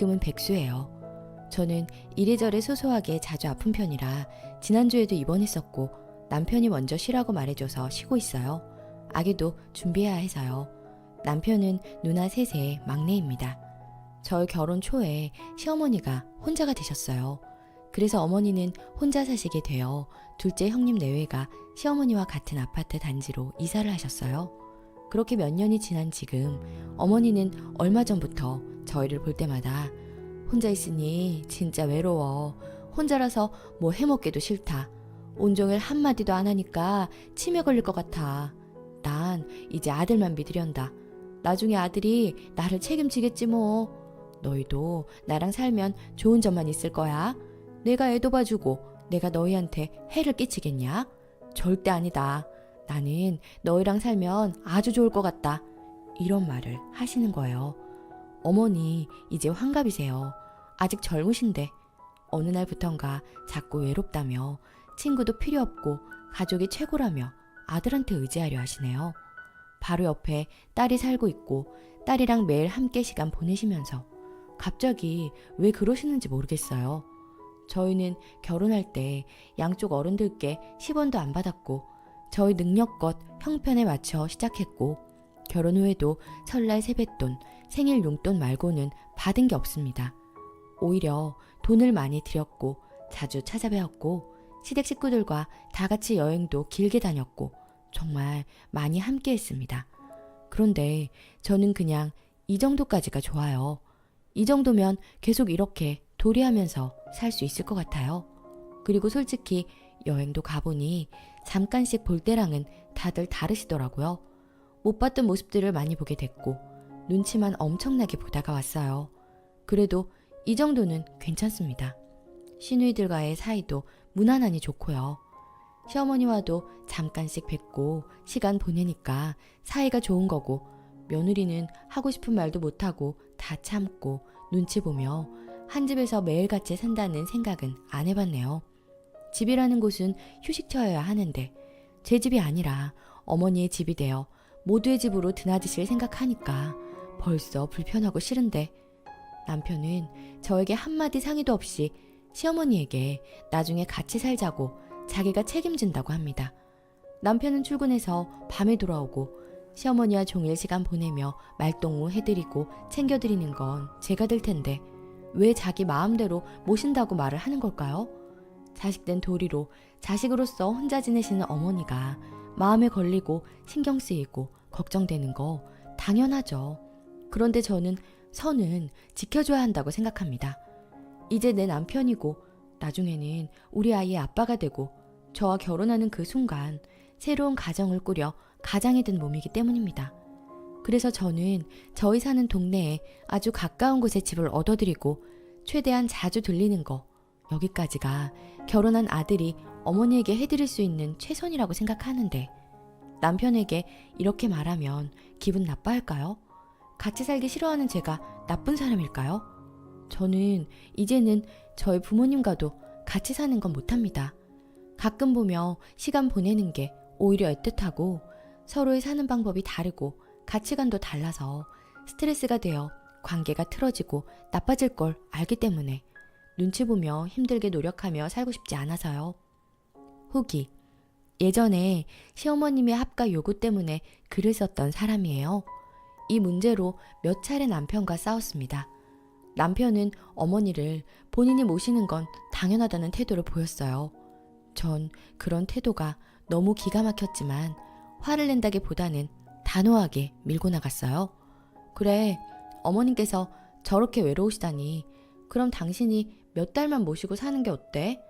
가끔은 백수예요. 저는 이래저래 소소하게 자주 아픈 편이라 지난주에도 입원했었고 남편이 먼저 쉬라고 말해줘서 쉬고 있어요. 아기도 준비해야 해서요. 남편은 누나 셋의 막내입니다. 저희 결혼 초에 시어머니가 혼자가 되셨어요. 그래서 어머니는 혼자 사시게 되어 둘째 형님 내외가 시어머니와 같은 아파트 단지로 이사를 하셨어요. 그렇게 몇 년이 지난 지금 어머니는 얼마 전부터 저희를 볼 때마다 혼자 있으니 진짜 외로워. 혼자라서 뭐 해먹기도 싫다. 온종일 한마디도 안 하니까 치매 걸릴 것 같아. 난 이제 아들만 믿으련다. 나중에 아들이 나를 책임지겠지 뭐. 너희도 나랑 살면 좋은 점만 있을 거야. 내가 애도 봐주고 내가 너희한테 해를 끼치겠냐? 절대 아니다. 나는 너희랑 살면 아주 좋을 것 같다. 이런 말을 하시는 거예요. 어머니 이제 환갑이세요. 아직 젊으신데 어느 날부턴가 자꾸 외롭다며 친구도 필요 없고 가족이 최고라며 아들한테 의지하려 하시네요. 바로 옆에 딸이 살고 있고 딸이랑 매일 함께 시간 보내시면서 갑자기 왜 그러시는지 모르겠어요. 저희는 결혼할 때 양쪽 어른들께 10원도 안 받았고 저희 능력껏 형편에 맞춰 시작했고 결혼 후에도 설날 세뱃돈, 생일 용돈 말고는 받은 게 없습니다. 오히려 돈을 많이 들였고 자주 찾아뵈었고 시댁 식구들과 다 같이 여행도 길게 다녔고 정말 많이 함께 했습니다. 그런데 저는 그냥 이 정도까지가 좋아요. 이 정도면 계속 이렇게 도리하면서 살 수 있을 것 같아요. 그리고 솔직히 여행도 가보니 잠깐씩 볼 때랑은 다들 다르시더라고요. 못 봤던 모습들을 많이 보게 됐고 눈치만 엄청나게 보다가 왔어요. 그래도 이 정도는 괜찮습니다. 시누이들과의 사이도 무난하니 좋고요. 시어머니와도 잠깐씩 뵙고 시간 보내니까 사이가 좋은 거고 며느리는 하고 싶은 말도 못하고 다 참고 눈치 보며 한 집에서 매일같이 산다는 생각은 안 해봤네요. 집이라는 곳은 휴식처여야 하는데 제 집이 아니라 어머니의 집이 되어 모두의 집으로 드나드실 생각하니까 벌써 불편하고 싫은데 남편은 저에게 한마디 상의도 없이 시어머니에게 나중에 같이 살자고 자기가 책임진다고 합니다. 남편은 출근해서 밤에 돌아오고 시어머니와 종일 시간 보내며 말동무 해드리고 챙겨드리는 건 제가 될 텐데 왜 자기 마음대로 모신다고 말을 하는 걸까요? 자식된 도리로 자식으로서 혼자 지내시는 어머니가 마음에 걸리고 신경 쓰이고 걱정되는 거 당연하죠. 그런데 저는 선은 지켜줘야 한다고 생각합니다. 이제 내 남편이고 나중에는 우리 아이의 아빠가 되고 저와 결혼하는 그 순간 새로운 가정을 꾸려 가장이 된 몸이기 때문입니다. 그래서 저는 저희 사는 동네에 아주 가까운 곳에 집을 얻어드리고 최대한 자주 들리는 거 여기까지가 결혼한 아들이 어머니에게 해드릴 수 있는 최선이라고 생각하는데 남편에게 이렇게 말하면 기분 나빠할까요? 같이 살기 싫어하는 제가 나쁜 사람일까요? 저는 이제는 저희 부모님과도 같이 사는 건 못합니다. 가끔 보며 시간 보내는 게 오히려 애틋하고 서로의 사는 방법이 다르고 가치관도 달라서 스트레스가 되어 관계가 틀어지고 나빠질 걸 알기 때문에 눈치 보며 힘들게 노력하며 살고 싶지 않아서요. 후기. 예전에 시어머님의 합가 요구 때문에 글을 썼던 사람이에요. 이 문제로 몇 차례 남편과 싸웠습니다. 남편은 어머니를 본인이 모시는 건 당연하다는 태도를 보였어요. 전 그런 태도가 너무 기가 막혔지만 화를 낸다기보다는 단호하게 밀고 나갔어요. 그래, 어머님께서 저렇게 외로우시다니 그럼 당신이 몇 달만 모시고 사는 게 어때?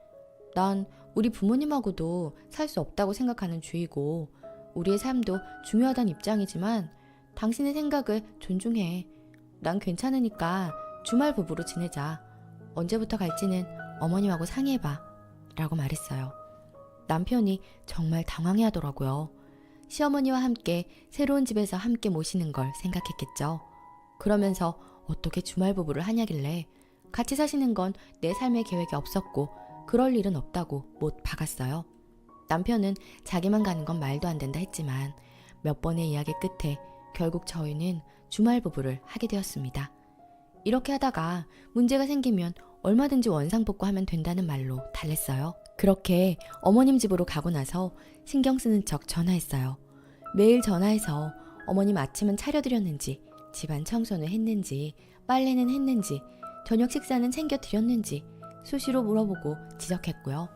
난 우리 부모님하고도 살 수 없다고 생각하는 주의고 우리의 삶도 중요하다는 입장이지만 당신의 생각을 존중해. 난 괜찮으니까 주말 부부로 지내자. 언제부터 갈지는 어머님하고 상의해봐. 라고 말했어요. 남편이 정말 당황해하더라고요. 시어머니와 함께 새로운 집에서 함께 모시는 걸 생각했겠죠. 그러면서 어떻게 주말 부부를 하냐길래 같이 사시는 건 내 삶의 계획에 없었고 그럴 일은 없다고 못 박았어요. 남편은 자기만 가는 건 말도 안 된다 했지만 몇 번의 이야기 끝에 결국 저희는 주말 부부를 하게 되었습니다. 이렇게 하다가 문제가 생기면 얼마든지 원상복구하면 된다는 말로 달랬어요. 그렇게 어머님 집으로 가고 나서 신경 쓰는 척 전화했어요. 매일 전화해서 어머님 아침은 차려드렸는지, 집안 청소는 했는지, 빨래는 했는지, 저녁 식사는 챙겨드렸는지 수시로 물어보고 지적했고요.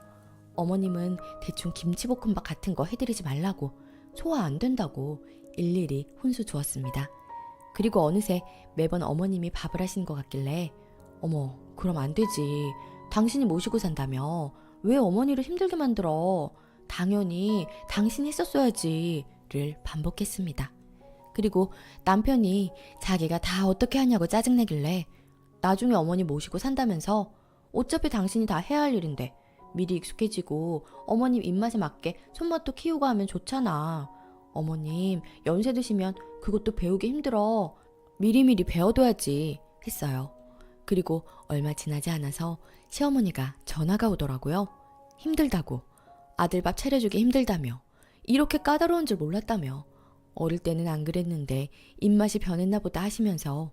어머님은 대충 김치볶음밥 같은 거 해드리지 말라고, 소화 안 된다고 일일이 훈수 주었습니다. 그리고 어느새 매번 어머님이 밥을 하시는 것 같길래 어머, 그럼 안 되지. 당신이 모시고 산다며. 왜 어머니를 힘들게 만들어? 당연히 당신이 했었어야지. 를 반복했습니다. 그리고 남편이 자기가 다 어떻게 하냐고 짜증내길래 나중에 어머니 모시고 산다면서 어차피 당신이 다 해야 할 일인데 미리 익숙해지고 어머님 입맛에 맞게 손맛도 키우고 하면 좋잖아. 어머님 연세 드시면 그것도 배우기 힘들어. 미리미리 배워둬야지 했어요. 그리고 얼마 지나지 않아서 시어머니가 전화가 오더라고요. 힘들다고, 아들 밥 차려주기 힘들다며, 이렇게 까다로운 줄 몰랐다며, 어릴 때는 안 그랬는데 입맛이 변했나 보다 하시면서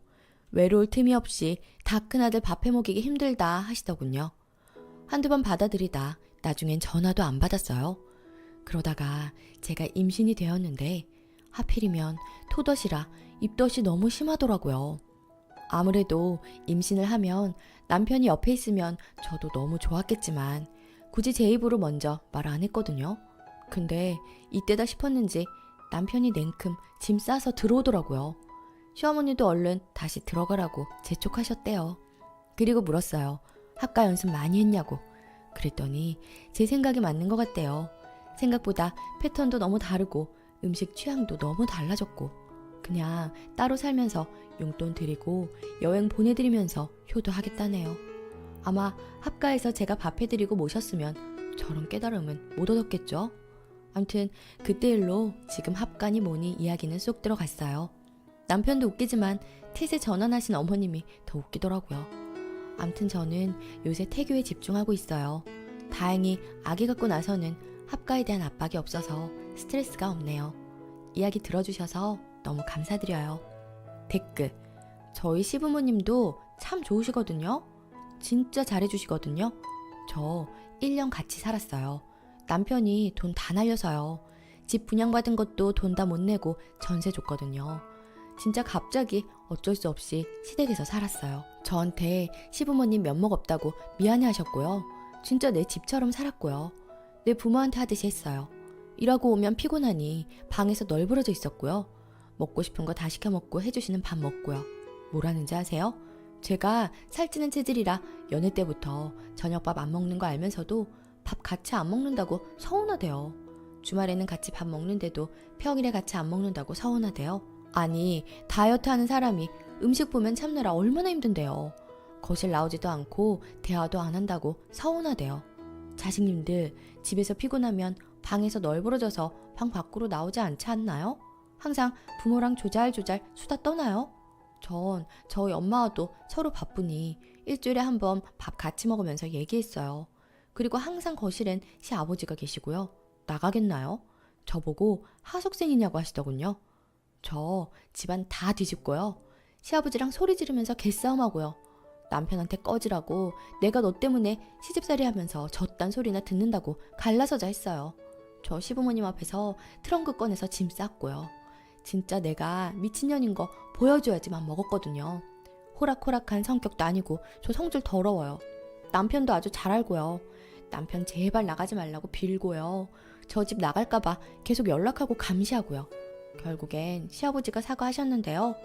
외로울 틈이 없이 다 큰 아들 밥 해먹이기 힘들다 하시더군요. 한두 번 받아들이다 나중엔 전화도 안 받았어요. 그러다가 제가 임신이 되었는데 하필이면 토덧이라 입덧이 너무 심하더라고요. 아무래도 임신을 하면 남편이 옆에 있으면 저도 너무 좋았겠지만 굳이 제 입으로 먼저 말 안 했거든요. 근데 이때다 싶었는지 남편이 냉큼 짐 싸서 들어오더라고요. 시어머니도 얼른 다시 들어가라고 재촉하셨대요. 그리고 물었어요. 학과 연습 많이 했냐고. 그랬더니 제 생각이 맞는 것 같대요. 생각보다 패턴도 너무 다르고 음식 취향도 너무 달라졌고 그냥 따로 살면서 용돈 드리고 여행 보내드리면서 효도하겠다네요. 아마 합가에서 제가 밥 해드리고 모셨으면 저런 깨달음은 못 얻었겠죠. 암튼 그때 일로 지금 합가니 뭐니 이야기는 쏙 들어갔어요. 남편도 웃기지만 텟에 전환하신 어머님이 더 웃기더라고요. 암튼 저는 요새 태교에 집중하고 있어요. 다행히 아기 갖고 나서는 합가에 대한 압박이 없어서 스트레스가 없네요. 이야기 들어주셔서 너무 감사드려요. 댓글: 저희 시부모님도 참 좋으시거든요. 진짜 잘해주시거든요. 저 1년 같이 살았어요. 남편이 돈 다 날려서요. 집 분양받은 것도 돈 다 못 내고 전세 줬거든요. 진짜 갑자기 어쩔 수 없이 시댁에서 살았어요. 저한테 시부모님 면목 없다고 미안해 하셨고요. 진짜 내 집처럼 살았고요. 내 부모한테 하듯이 했어요. 일하고 오면 피곤하니 방에서 널브러져 있었고요. 먹고 싶은 거 다 시켜 먹고 해주시는 밥 먹고요. 뭐라는지 아세요? 제가 살찌는 체질이라 연애 때부터 저녁밥 안 먹는 거 알면서도 밥 같이 안 먹는다고 서운하대요. 주말에는 같이 밥 먹는데도 평일에 같이 안 먹는다고 서운하대요. 아니, 다이어트 하는 사람이 음식 보면 참느라 얼마나 힘든데요. 거실 나오지도 않고 대화도 안 한다고 서운하대요. 자식님들 집에서 피곤하면 방에서 널브러져서 방 밖으로 나오지 않지 않나요? 항상 부모랑 조잘조잘 수다 떠나요? 전 저희 엄마와도 서로 바쁘니 일주일에 한 번 밥 같이 먹으면서 얘기했어요. 그리고 항상 거실엔 시아버지가 계시고요. 나가겠나요? 저보고 하석생이냐고 하시더군요. 저 집안 다 뒤집고요. 시아버지랑 소리 지르면서 개싸움하고요. 남편한테 꺼지라고 내가 너 때문에 시집살이 하면서 저딴 소리나 듣는다고 갈라서자 했어요. 저 시부모님 앞에서 트렁크 꺼내서 짐 쌌고요. 진짜 내가 미친년인 거 보여줘야지만 먹었거든요. 호락호락한 성격도 아니고 저 성질 더러워요. 남편도 아주 잘 알고요. 남편 제발 나가지 말라고 빌고요. 저 집 나갈까봐 계속 연락하고 감시하고요. 결국엔 시아버지가 사과하셨는데요.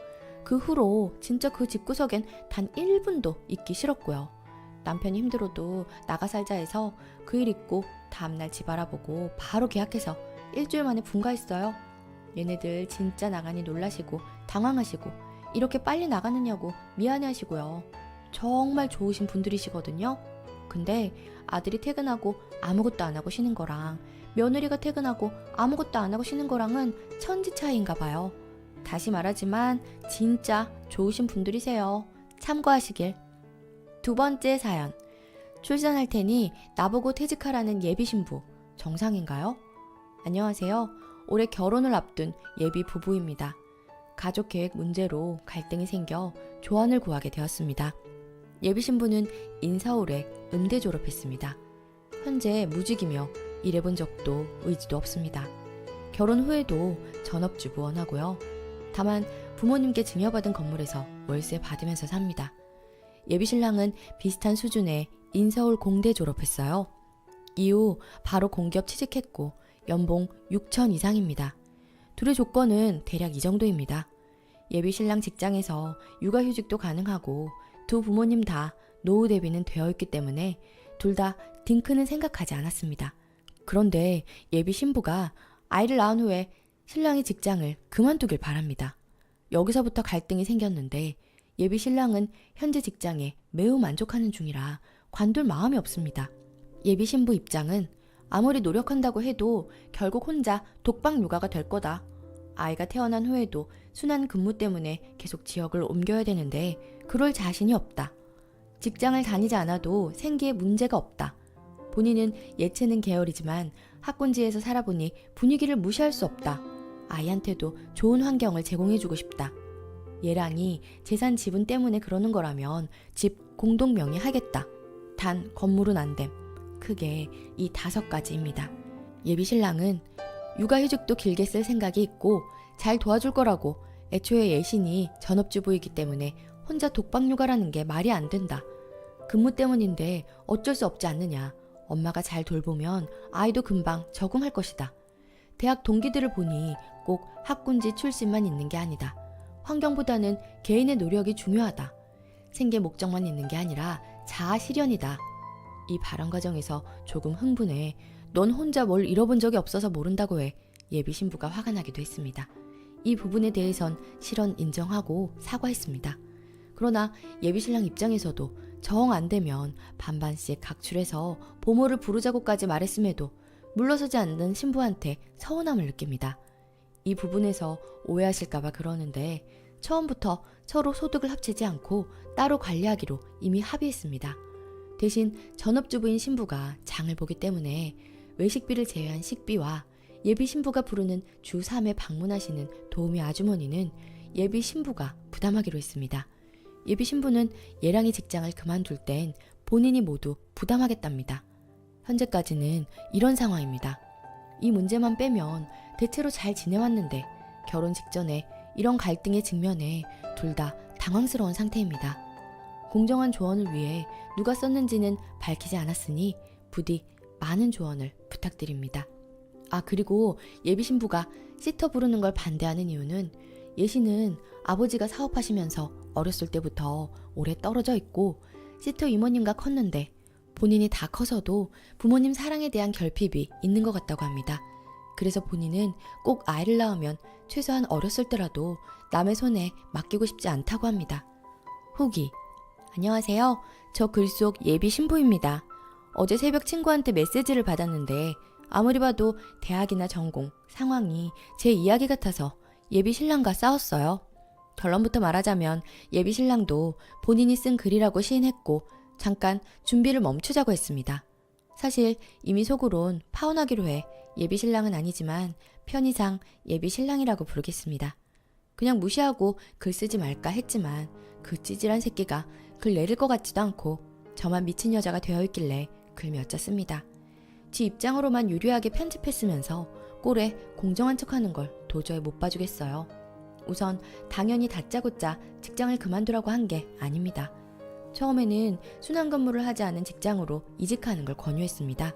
그 후로 진짜 그 집구석엔 단 1분도 있기 싫었고요. 남편이 힘들어도 나가 살자 해서 그 일 있고 다음날 집 알아보고 바로 계약해서 일주일 만에 분가했어요. 얘네들 진짜 나가니 놀라시고 당황하시고 이렇게 빨리 나가느냐고 미안해하시고요. 정말 좋으신 분들이시거든요. 근데 아들이 퇴근하고 아무것도 안 하고 쉬는 거랑 며느리가 퇴근하고 아무것도 안 하고 쉬는 거랑은 천지 차이인가 봐요. 다시 말하지만 진짜 좋으신 분들이세요. 참고하시길. 두 번째 사연. 출산할 테니 나보고 퇴직하라는 예비 신부. 정상인가요? 안녕하세요. 올해 결혼을 앞둔 예비 부부입니다. 가족 계획 문제로 갈등이 생겨 조언을 구하게 되었습니다. 예비 신부는 인서울에 음대 졸업했습니다. 현재 무직이며 일해본 적도 의지도 없습니다. 결혼 후에도 전업주부 원하고요. 다만 부모님께 증여받은 건물에서 월세 받으면서 삽니다. 예비 신랑은 비슷한 수준의 인서울 공대 졸업했어요. 이후 바로 공기업 취직했고 연봉 6천 이상입니다. 둘의 조건은 대략 이 정도입니다. 예비 신랑 직장에서 육아휴직도 가능하고 두 부모님 다 노후 대비는 되어 있기 때문에 둘 다 딩크는 생각하지 않았습니다. 그런데 예비 신부가 아이를 낳은 후에 신랑이 직장을 그만두길 바랍니다. 여기서부터 갈등이 생겼는데 예비 신랑은 현재 직장에 매우 만족하는 중이라 관둘 마음이 없습니다. 예비 신부 입장은 아무리 노력한다고 해도 결국 혼자 독박 육아가 될 거다. 아이가 태어난 후에도 순환 근무 때문에 계속 지역을 옮겨야 되는데 그럴 자신이 없다. 직장을 다니지 않아도 생계에 문제가 없다. 본인은 예체능 계열이지만 학군지에서 살아보니 분위기를 무시할 수 없다. 아이한테도 좋은 환경을 제공해주고 싶다. 예랑이 재산 지분 때문에 그러는 거라면 집 공동 명의하겠다. 단 건물은 안 됨. 크게 이 5가지입니다. 예비 신랑은 육아휴직도 길게 쓸 생각이 있고 잘 도와줄 거라고 애초에 예신이 전업주부이기 때문에 혼자 독박육아라는 게 말이 안 된다. 근무 때문인데 어쩔 수 없지 않느냐. 엄마가 잘 돌보면 아이도 금방 적응할 것이다. 대학 동기들을 보니 꼭 학군지 출신만 있는 게 아니다. 환경보다는 개인의 노력이 중요하다. 생계 목적만 있는 게 아니라 자아 실현이다. 이 발언 과정에서 조금 흥분해 넌 혼자 뭘 잃어본 적이 없어서 모른다고 해 예비 신부가 화가 나기도 했습니다. 이 부분에 대해선 실언 인정하고 사과했습니다. 그러나 예비 신랑 입장에서도 정 안 되면 반반씩 각출해서 보모를 부르자고까지 말했음에도 물러서지 않는 신부한테 서운함을 느낍니다. 이 부분에서 오해하실까봐 그러는데 처음부터 서로 소득을 합치지 않고 따로 관리하기로 이미 합의했습니다. 대신 전업주부인 신부가 장을 보기 때문에 외식비를 제외한 식비와 예비 신부가 부르는 주 3회 방문하시는 도우미 아주머니는 예비 신부가 부담하기로 했습니다. 예비 신부는 예랑이 직장을 그만둘 땐 본인이 모두 부담하겠답니다. 현재까지는 이런 상황입니다. 이 문제만 빼면 대체로 잘 지내왔는데 결혼 직전에 이런 갈등에 직면해 둘 다 당황스러운 상태입니다. 공정한 조언을 위해 누가 썼는지는 밝히지 않았으니 부디 많은 조언을 부탁드립니다. 그리고 예비 신부가 시터 부르는 걸 반대하는 이유는 예시는 아버지가 사업하시면서 어렸을 때부터 오래 떨어져 있고 시터 이모님과 컸는데 본인이 다 커서도 부모님 사랑에 대한 결핍이 있는 것 같다고 합니다. 그래서 본인은 꼭 아이를 낳으면 최소한 어렸을 때라도 남의 손에 맡기고 싶지 않다고 합니다. 후기. 안녕하세요. 저 글 속 예비 신부입니다. 어제 새벽 친구한테 메시지를 받았는데 아무리 봐도 대학이나 전공, 상황이 제 이야기 같아서 예비 신랑과 싸웠어요. 결론부터 말하자면 예비 신랑도 본인이 쓴 글이라고 시인했고 잠깐 준비를 멈추자고 했습니다. 사실 이미 속으론 파혼하기로 해 예비 신랑은 아니지만 편의상 예비 신랑이라고 부르겠습니다. 그냥 무시하고 글 쓰지 말까 했지만 그 찌질한 새끼가 글 내릴 것 같지도 않고 저만 미친 여자가 되어 있길래 글 몇 자 씁니다. 지 입장으로만 유리하게 편집했으면서 꼴에 공정한 척하는 걸 도저히 못 봐주겠어요. 우선 당연히 다짜고짜 직장을 그만두라고 한 게 아닙니다. 처음에는 순환 근무를 하지 않은 직장으로 이직하는 걸 권유했습니다.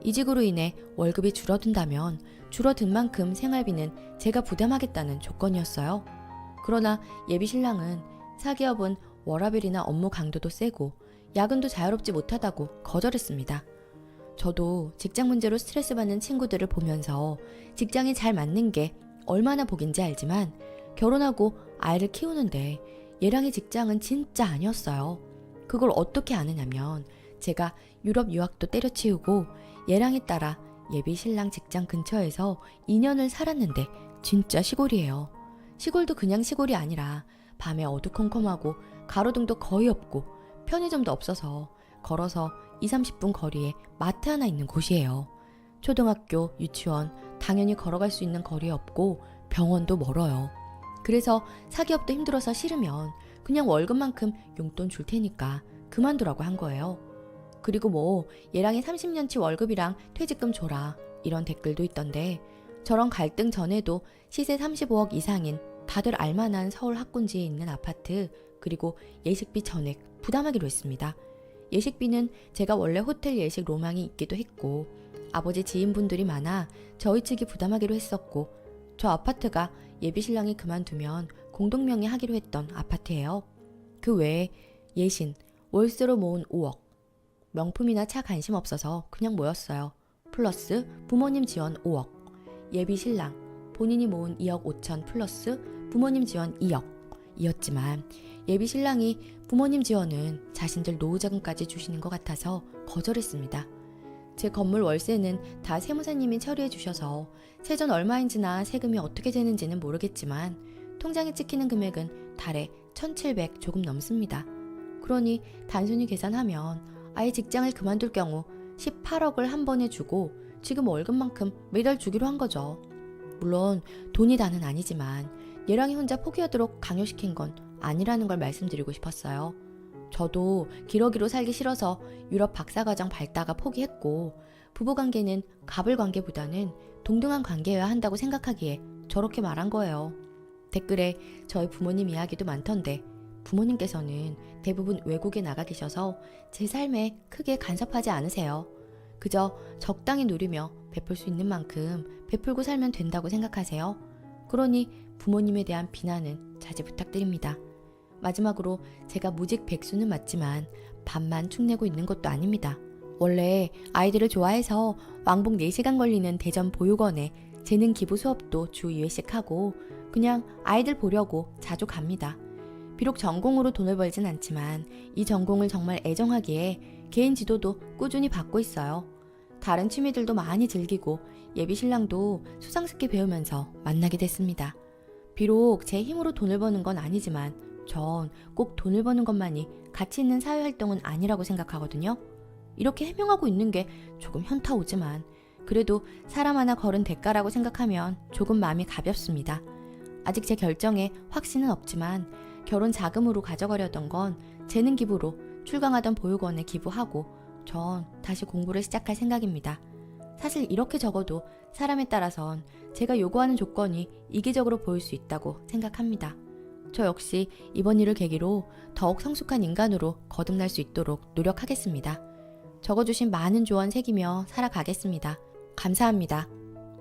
이직으로 인해 월급이 줄어든다면 줄어든 만큼 생활비는 제가 부담하겠다는 조건이었어요. 그러나 예비 신랑은 사기업은 워라밸이나 업무 강도도 세고 야근도 자유롭지 못하다고 거절했습니다. 저도 직장 문제로 스트레스 받는 친구들을 보면서 직장이 잘 맞는 게 얼마나 복인지 알지만 결혼하고 아이를 키우는데 예랑의 직장은 진짜 아니었어요. 그걸 어떻게 아느냐면 제가 유럽 유학도 때려치우고 예랑에 따라 예비 신랑 직장 근처에서 2년을 살았는데 진짜 시골이에요. 시골도 그냥 시골이 아니라 밤에 어두컴컴하고 가로등도 거의 없고 편의점도 없어서 걸어서 20-30분 거리에 마트 하나 있는 곳이에요. 초등학교, 유치원 당연히 걸어갈 수 있는 거리에 없고 병원도 멀어요. 그래서 사기업도 힘들어서 싫으면 그냥 월급만큼 용돈 줄 테니까 그만두라고 한 거예요. 그리고 뭐 얘랑이 30년치 월급이랑 퇴직금 줘라 이런 댓글도 있던데 저런 갈등 전에도 시세 35억 이상인 다들 알만한 서울 학군지에 있는 아파트 그리고 예식비 전액 부담하기로 했습니다. 예식비는 제가 원래 호텔 예식 로망이 있기도 했고 아버지 지인분들이 많아 저희 측이 부담하기로 했었고 저 아파트가 예비 신랑이 그만두면 공동명의 하기로 했던 아파트예요. 그 외에 예신, 월세로 모은 5억, 명품이나 차 관심 없어서 그냥 모였어요. 플러스 부모님 지원 5억, 예비 신랑, 본인이 모은 2억 5천 플러스 부모님 지원 2억 이었지만 예비 신랑이 부모님 지원은 자신들 노후자금까지 주시는 것 같아서 거절했습니다. 제 건물 월세는 다 세무사님이 처리해 주셔서 세전 얼마인지나 세금이 어떻게 되는지는 모르겠지만 통장에 찍히는 금액은 달에 1,700 조금 넘습니다. 그러니 단순히 계산하면 아예 직장을 그만둘 경우 18억을 한 번에 주고 지금 월급만큼 매달 주기로 한 거죠. 물론 돈이 다는 아니지만 얘랑이 혼자 포기하도록 강요시킨 건 아니라는 걸 말씀드리고 싶었어요. 저도 기러기로 살기 싫어서 유럽 박사과정 밟다가 포기했고 부부관계는 갑을관계보다는 동등한 관계여야 한다고 생각하기에 저렇게 말한 거예요. 댓글에 저희 부모님 이야기도 많던데 부모님께서는 대부분 외국에 나가 계셔서 제 삶에 크게 간섭하지 않으세요. 그저 적당히 누리며 베풀 수 있는 만큼 베풀고 살면 된다고 생각하세요. 그러니 부모님에 대한 비난은 자제 부탁드립니다. 마지막으로 제가 무직 백수는 맞지만 밥만 축내고 있는 것도 아닙니다. 원래 아이들을 좋아해서 왕복 4시간 걸리는 대전 보육원에 재능 기부 수업도 주 2회씩 하고 그냥 아이들 보려고 자주 갑니다. 비록 전공으로 돈을 벌진 않지만 이 전공을 정말 애정하기에 개인 지도도 꾸준히 받고 있어요. 다른 취미들도 많이 즐기고 예비 신랑도 수상스키 배우면서 만나게 됐습니다. 비록 제 힘으로 돈을 버는 건 아니지만 전 꼭 돈을 버는 것만이 가치 있는 사회활동은 아니라고 생각하거든요. 이렇게 해명하고 있는 게 조금 현타 오지만 그래도 사람 하나 걸은 대가라고 생각하면 조금 마음이 가볍습니다. 아직 제 결정에 확신은 없지만 결혼 자금으로 가져가려던 건 재능 기부로 출강하던 보육원에 기부하고 전 다시 공부를 시작할 생각입니다. 사실 이렇게 적어도 사람에 따라선 제가 요구하는 조건이 이기적으로 보일 수 있다고 생각합니다. 저 역시 이번 일을 계기로 더욱 성숙한 인간으로 거듭날 수 있도록 노력하겠습니다. 적어주신 많은 조언 새기며 살아가겠습니다. 감사합니다.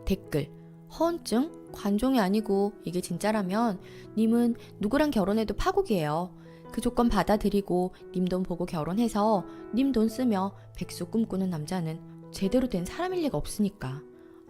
댓글: 허언증? 관종이 아니고 이게 진짜라면 님은 누구랑 결혼해도 파국이에요. 그 조건 받아들이고 님 돈 보고 결혼해서 님 돈 쓰며 백수 꿈꾸는 남자는 제대로 된 사람일 리가 없으니까.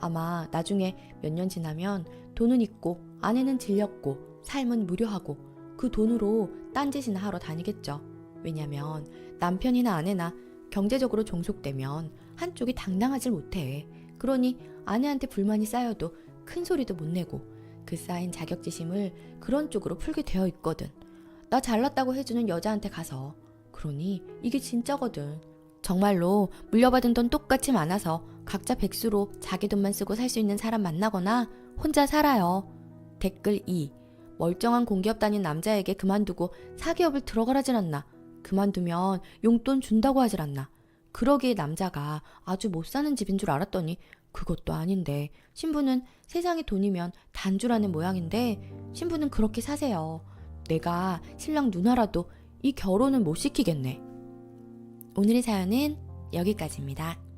아마 나중에 몇 년 지나면 돈은 있고 아내는 질렸고 삶은 무료하고 그 돈으로 딴짓이나 하러 다니겠죠. 왜냐면 남편이나 아내나 경제적으로 종속되면 한쪽이 당당하질 못해. 그러니 아내한테 불만이 쌓여도 큰 소리도 못 내고 그 쌓인 자격지심을 그런 쪽으로 풀게 되어 있거든. 나 잘났다고 해주는 여자한테 가서. 그러니 이게 진짜거든. 정말로 물려받은 돈 똑같이 많아서 각자 백수로 자기 돈만 쓰고 살 수 있는 사람 만나거나 혼자 살아요. 댓글 2. 멀쩡한 공기업 다닌 남자에게 그만두고 사기업을 들어가라질 않나. 그만두면 용돈 준다고 하질 않나. 그러기에 남자가 아주 못 사는 집인 줄 알았더니 그것도 아닌데 신부는 세상에 돈이면 단주라는 모양인데 신부는 그렇게 사세요. 내가 신랑 누나라도 이 결혼은 못 시키겠네. 오늘의 사연은 여기까지입니다.